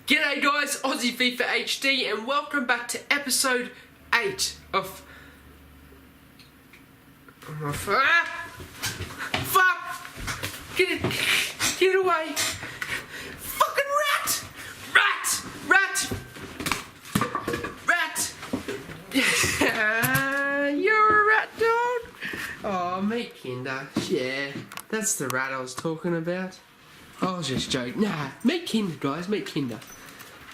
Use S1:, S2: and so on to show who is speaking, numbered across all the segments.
S1: G'day guys, Aussie FIFA HD, and welcome back to episode 8 of... Fuck! Get away! Fucking rat! You're a rat, dog! Oh, mate, Kinder. Yeah, that's the rat I was talking about. I was just joking. Nah, meet Kinder, guys, meet Kinder.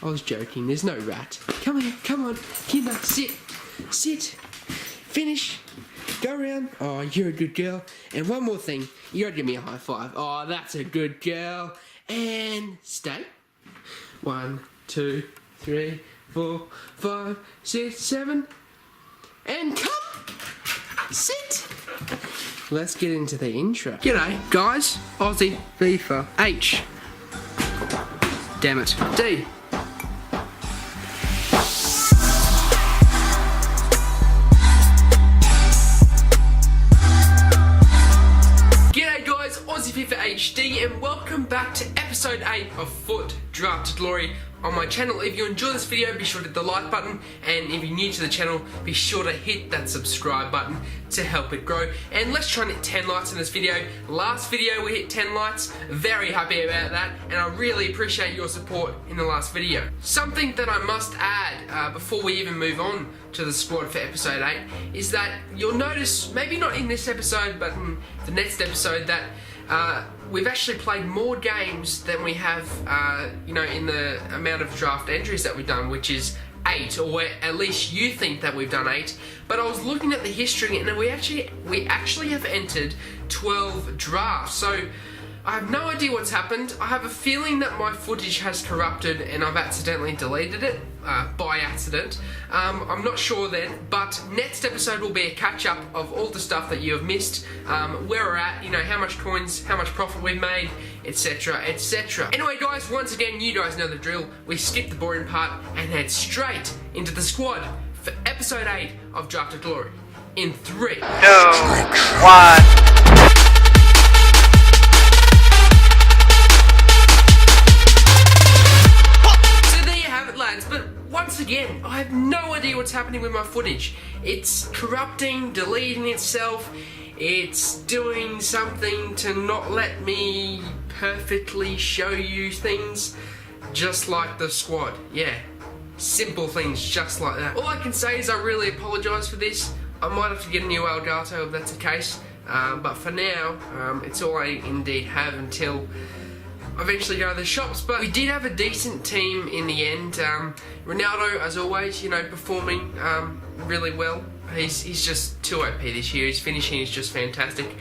S1: I was joking, there's no rat. Come here, come on, Kinder, sit, finish, go around. Oh, you're a good girl. And one more thing, you gotta give me a high five. Oh, that's a good girl. And stay. 1, 2, 3, 4, 5, 6, 7. And come, sit. Let's get into the intro. G'day, guys. Aussie FIFA H. Damn it. D. G'day guys, Aussie FIFA HD, and welcome back to episode 8 of Futdraft Glory on my channel. If you enjoy this video, be sure to hit the like button, and if you're new to the channel, be sure to hit that subscribe button to help it grow. And let's try and hit 10 likes in this video. Last video we hit 10 likes, very happy about that, and I really appreciate your support in the last video. Something that I must add before we even move on to the squad for episode 8 is that you'll notice, maybe not in this episode, but in the next episode, that we've actually played more games than we have, in the amount of draft entries that we've done, which is 8, or at least you think that we've done 8. But I was looking at the history, and we actually have entered 12 drafts. So I have no idea what's happened. I have a feeling that my footage has corrupted and I've accidentally deleted it by accident. I'm not sure then, but next episode will be a catch-up of all the stuff that you have missed, where we're at, how much coins, how much profit we've made, etc, etc. Anyway guys, once again, you guys know the drill. We skip the boring part and head straight into the squad for episode 8 of Draft Glory. In 3, 2, 1... But once again, I have no idea what's happening with my footage. It's corrupting, deleting itself, it's doing something to not let me perfectly show you things, just like the squad. Yeah, simple things just like that. All I can say is I really apologise for this. I might have to get a new Elgato if that's the case, but for now, it's all I indeed have until I eventually go to the shops. But we did have a decent team in the end. Ronaldo, as always, performing really well. He's just too OP this year. His finishing is just fantastic.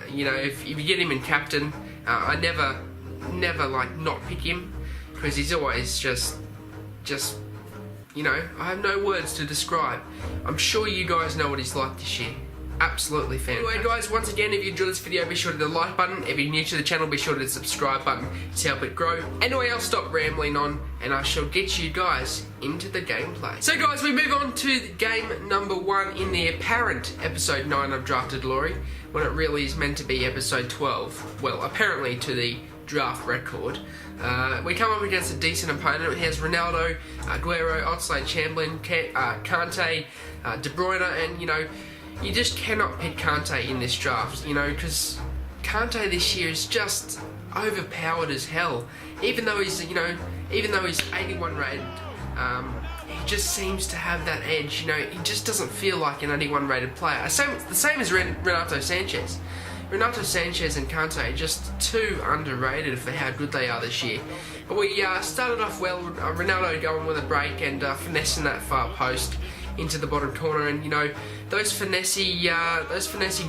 S1: If you get him in captain, I never like not pick him, because he's always just I have no words to describe. I'm sure you guys know what he's like this year. Absolutely fantastic. Anyway guys, once again, if you enjoyed this video, be sure to hit the like button. If you're new to the channel, be sure to hit the subscribe button to help it grow. Anyway, I'll stop rambling on and I shall get you guys into the gameplay. So guys, we move on to game number 1 in the apparent episode 9 of Drafted Glory, when it really is meant to be episode 12. Well, apparently to the draft record. We come up against a decent opponent. It has Ronaldo, Aguero, Oxlade-Chamberlain, Kante, De Bruyne, and you just cannot pick Kante in this draft, because Kante this year is just overpowered as hell. Even though he's 81 rated, he just seems to have that edge. He just doesn't feel like an 81 rated player. The same as Renato Sanchez. Renato Sanchez and Kante are just too underrated for how good they are this year. But we started off well, Ronaldo going with a break and finessing that far post into the bottom corner, and those finessey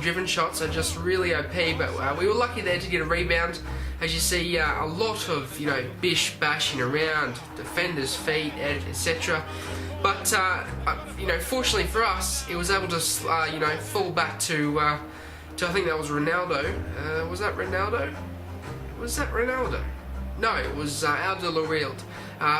S1: driven shots are just really OP. But we were lucky there to get a rebound. As you see, a lot of bish bashing around defenders' feet, etc. But fortunately for us, it was able to fall back to I think that was Ronaldo. Was that Ronaldo? No, it was Alderweireld.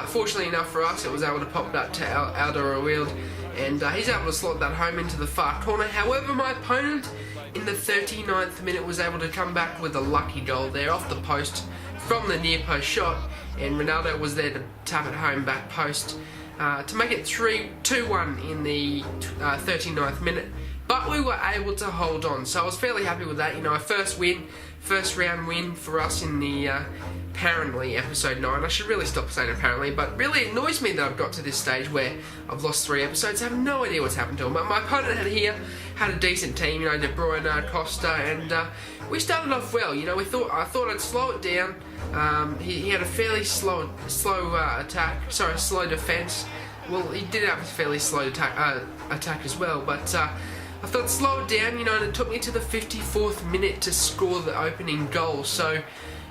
S1: Fortunately enough for us, it was able to pop that to Alderweireld, and he's able to slot that home into the far corner. However, my opponent in the 39th minute was able to come back with a lucky goal there off the post from the near post shot, and Ronaldo was there to tap it home back post to make it 2-1 in the 39th minute. But we were able to hold on, so I was fairly happy with that. You know, a first round win for us in the apparently episode 9. I should really stop saying apparently, but really it annoys me that I've got to this stage where I've lost 3 episodes. I have no idea what's happened to them. But my opponent had a decent team, you know, De Bruyne, Costa, and we started off well. You know, I thought I'd slow it down. He had a fairly slow defence. Well, he did have a fairly slow attack as well, but I thought slow it down, you know, and it took me to the 54th minute to score the opening goal. So,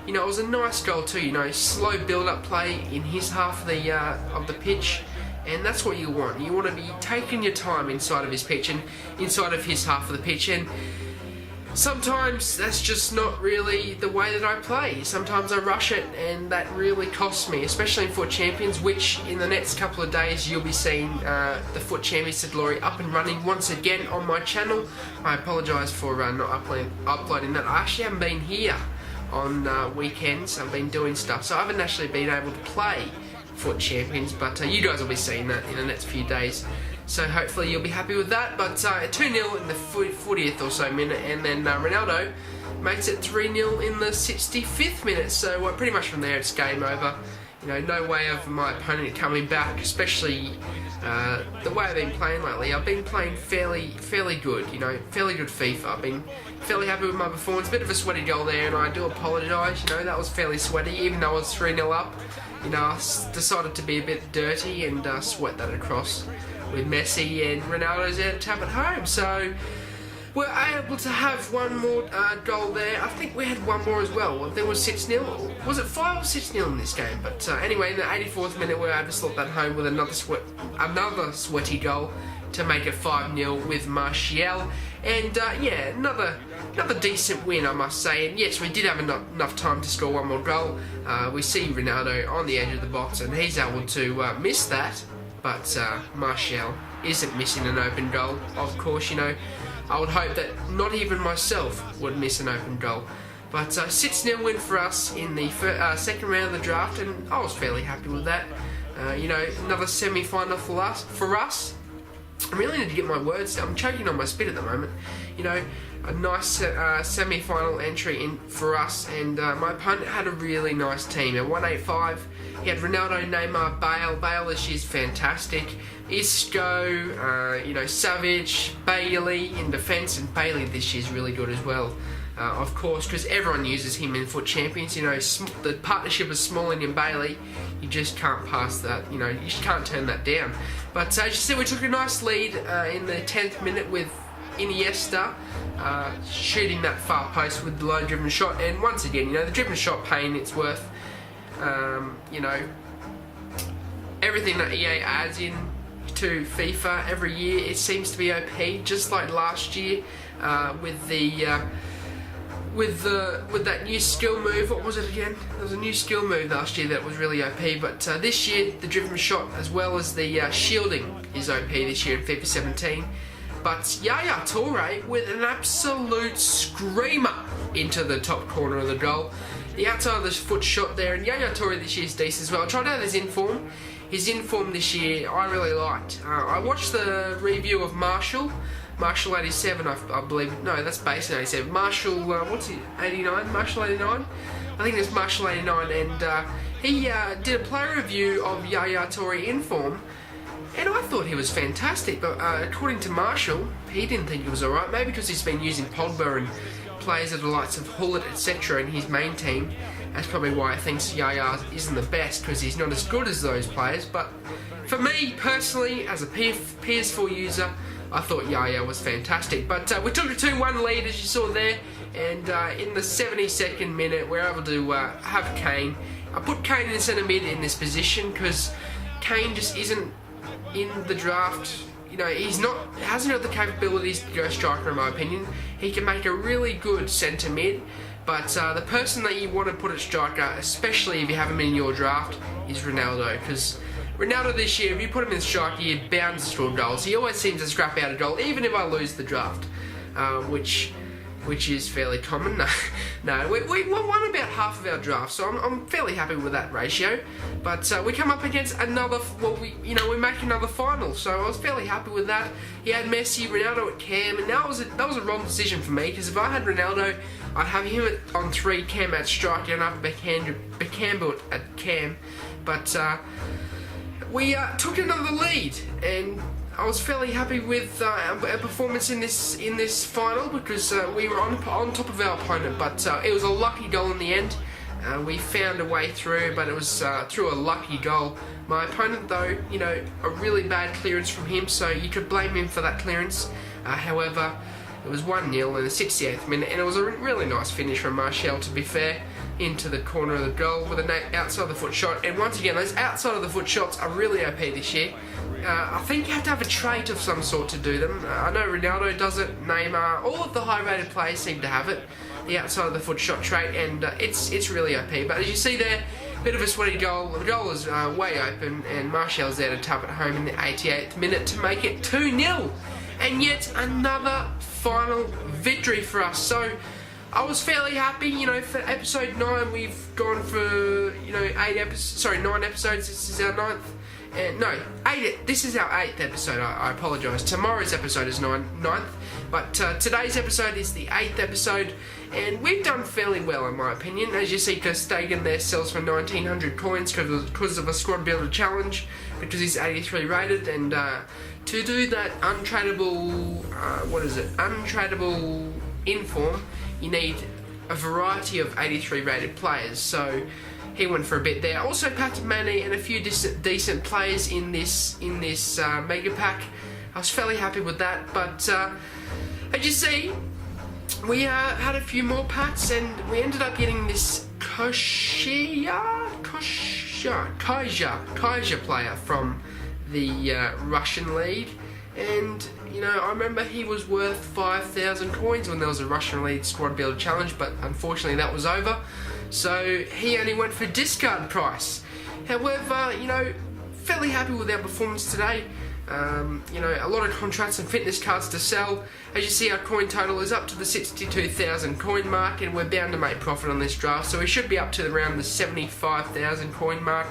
S1: you know, it was a nice goal too, you know, slow build-up play in his half of the pitch, and that's what you want. You want to be taking your time inside of his pitch and inside of his half of the pitch, and sometimes that's just not really the way that I play. Sometimes I rush it, and that really costs me, especially in FUT Champions, which in the next couple of days you'll be seeing the FUT Champions to Glory up and running once again on my channel. I apologise for not uploading that. I actually haven't been here on weekends. I've been doing stuff, so I haven't actually been able to play FUT Champions, but you guys will be seeing that in the next few days. So hopefully you'll be happy with that. But 2-0 in the 40th or so minute, and then Ronaldo makes it 3-0 in the 65th minute. So pretty much from there it's game over. You know, no way of my opponent coming back, especially the way I've been playing lately. I've been playing fairly good, you know, fairly good FIFA. I've been fairly happy with my performance. Bit of a sweaty goal there, and I do apologise. You know, that was fairly sweaty, even though I was 3-0 up. You know, I decided to be a bit dirty and sweat that across with Messi, and Ronaldo's there to tap it home. So we're able to have one more goal there. I think we had one more as well. I think it was 6-0. Was it 5 or 6-0 in this game? But anyway, in the 84th minute, we were able to slot that home with another sweaty goal to make it 5-0 with Martial. And yeah, another decent win, I must say. And yes, we did have enough time to score one more goal. We see Ronaldo on the edge of the box, and he's able to miss that. But Martial isn't missing an open goal. Of course, you know, I would hope that not even myself would miss an open goal. But 6-0 win for us in the second round of the draft, and I was fairly happy with that. You know, another semi-final for us. I really need to get my words down. I'm choking on my spit at the moment. You know, a nice semi-final entry in for us, and my opponent had a really nice team. At 185, he had Ronaldo, Neymar, Bale this year's fantastic. Isco, you know, Savage, Bailey in defence, and Bailey this year's really good as well. Of course, because everyone uses him in FUT Champions. You know, the partnership of Smalling and Bailey, you just can't pass that. You know, you just can't turn that down. But as you see, we took a nice lead in the 10th minute with Iniesta shooting that far post with the low driven shot. And once again, you know, the driven shot paying its worth. You know, everything that EA adds in to FIFA every year, it seems to be OP, just like last year with that new skill move. What was it again? There was a new skill move last year that was really OP, but this year the driven shot as well as the shielding is OP this year in FIFA 17. But Yaya Toure with an absolute screamer into the top corner of the goal. The outside of the foot shot there, and Yaya Toure this year is decent as well. I tried out his inform. His inform this year I really liked. I watched the review of Marshall 87, I believe. No, that's Basin 87. Marshall, what's he? 89? Marshall 89? I think it's Marshall 89, and he did a player review of Yaya Toure in form, and I thought he was fantastic. But according to Marshall, he didn't think he was alright. Maybe because he's been using Pogba and players of the likes of Hullet, etc. in his main team. That's probably why he thinks Yaya isn't the best, because he's not as good as those players. But for me personally, as a PS4 user, I thought Yaya was fantastic. But we took a 2-1 lead, as you saw there, and in the 72nd minute we're able to have Kane. I put Kane in centre mid in this position because Kane just isn't in the draft. You know, hasn't got the capabilities to go striker in my opinion. He can make a really good centre mid, but the person that you want to put at striker, especially if you have him in your draft, is Ronaldo, because Ronaldo this year, if you put him in striker, you're bound to score goals. He always seems to scrap out a goal, even if I lose the draft, which which is fairly common. No, we won about half of our draft, so I'm fairly happy with that ratio. But we come up against another, we make another final, so I was fairly happy with that. He had Messi, Ronaldo at Cam, and that was a wrong decision for me, because if I had Ronaldo, I'd have him on 3, Cam at striker, and I'd have Beckham at Cam. But we took another lead, and I was fairly happy with our performance in this final, because we were on top of our opponent, but it was a lucky goal in the end. We found a way through, but it was through a lucky goal. My opponent, though, a really bad clearance from him, so you could blame him for that clearance. However, it was 1-0 in the 68th minute, and it was a really nice finish from Martial, to be fair, into the corner of the goal with an outside of the foot shot. And once again, those outside of the foot shots are really OP this year. I think you have to have a trait of some sort to do them. I know Ronaldo does it, Neymar, all of the high-rated players seem to have it, the outside of the foot shot trait, and it's really OP. But as you see there, bit of a sweaty goal. The goal is way open, and Martial's there to tap it home in the 88th minute to make it 2-0. And yet another final victory for us. So I was fairly happy, for episode 9 we've gone for, 9 episodes. This is our 9th. This is our 8th episode, I apologise. Tomorrow's episode is 9th, but today's episode is the 8th episode, and we've done fairly well in my opinion. As you see, Stegen there sells for 1900 coins because of a squad builder challenge, because he's 83 rated, and to do that untradeable, untradeable inform, you need a variety of 83 rated players, so he went for a bit there. Also packed Mane and a few decent players in this mega pack. I was fairly happy with that, but as you see, we had a few more packs, and we ended up getting this Kaiser player from the Russian league, and I remember he was worth 5,000 coins when there was a Russian league squad builder challenge, but unfortunately that was over, so he only went for discard price. However, fairly happy with our performance today. A lot of contracts and fitness cards to sell. As you see, our coin total is up to the 62,000 coin mark, and we're bound to make profit on this draft, so we should be up to around the 75,000 coin mark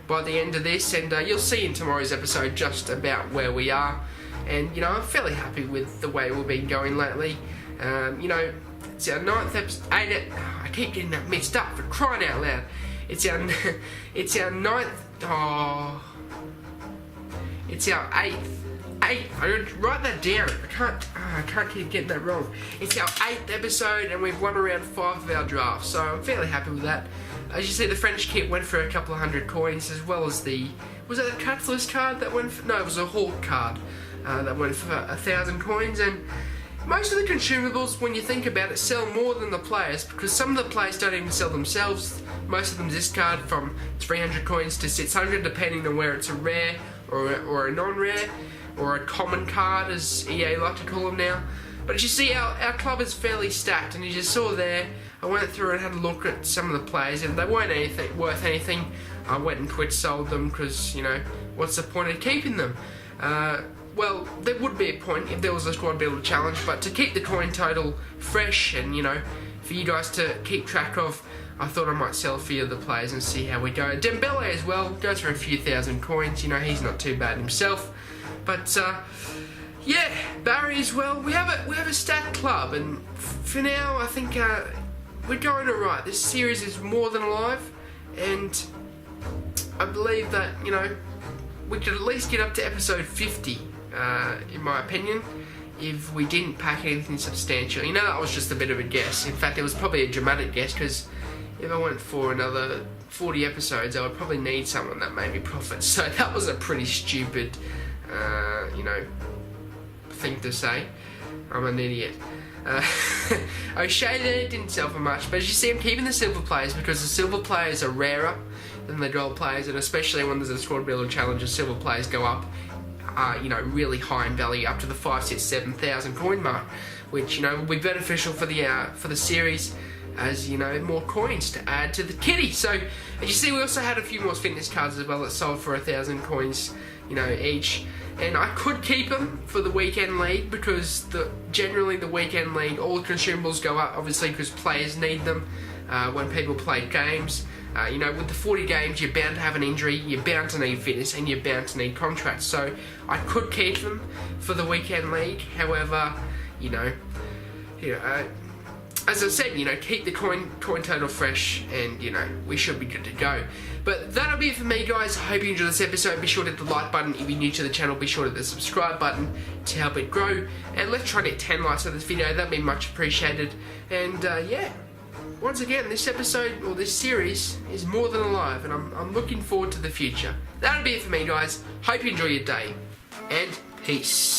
S1: by the end of this, and you'll see in tomorrow's episode just about where we are. And I'm fairly happy with the way we've been going lately. It's our 9th episode. I keep getting that mixed up, for crying out loud. It's our 9th. It's our 8th. I gotta write that down. I can't keep getting that wrong. It's our 8th episode, and we've won around 5 of our drafts, so I'm fairly happy with that. As you see, the French kit went for a couple of 100 coins, as well as was it a Catalyst card that went for, no, it was a Hawk card that went for 1,000 coins. And most of the consumables, when you think about it, sell more than the players, because some of the players don't even sell themselves. Most of them discard from 300 coins to 600, depending on where it's a rare or a non-rare, or a common card, as EA like to call them now. But as you see, our club is fairly stacked, and as you saw there, I went through and had a look at some of the players, and they weren't worth anything. I went and sold them, because, what's the point of keeping them? Well, there would be a point if there was a squad builder challenge, but to keep the coin total fresh and, for you guys to keep track of, I thought I might sell a few of the players and see how we go. Dembele as well, goes for a few thousand coins, he's not too bad himself. But, yeah, Barry as well. We have a stacked club, and for now, I think we're going alright. This series is more than alive, and I believe that, we could at least get up to episode 50, in my opinion, if we didn't pack anything substantial. That was just a bit of a guess. In fact, it was probably a dramatic guess, because if I went for another 40 episodes, I would probably need someone that made me profit. So that was a pretty stupid, thing to say. I'm an idiot. O'Shea there didn't sell for much, but as you see, I'm keeping the silver players, because the silver players are rarer than the gold players, and especially when there's a squad builder challenge, the silver players go up, really high in value, up to the 5,000, 6,000, 7,000 coin mark, which will be beneficial for the series, as more coins to add to the kitty. So as you see, we also had a few more fitness cards as well that sold for 1,000 coins each. And I could keep them for the weekend league because generally the weekend league, all the consumables go up, obviously because players need them when people play games. With the 40 games, you're bound to have an injury, you're bound to need fitness, and you're bound to need contracts. So I could keep them for the weekend league. However, as I said, keep the coin total fresh, and we should be good to go. But that'll be it for me, guys. I hope you enjoyed this episode. Be sure to hit the like button. If you're new to the channel, be sure to hit the subscribe button to help it grow. And let's try to get 10 likes on this video. That'd be much appreciated. And yeah, once again, this episode, or this series, is more than alive, and I'm looking forward to the future. That'll be it for me, guys. Hope you enjoy your day, and peace.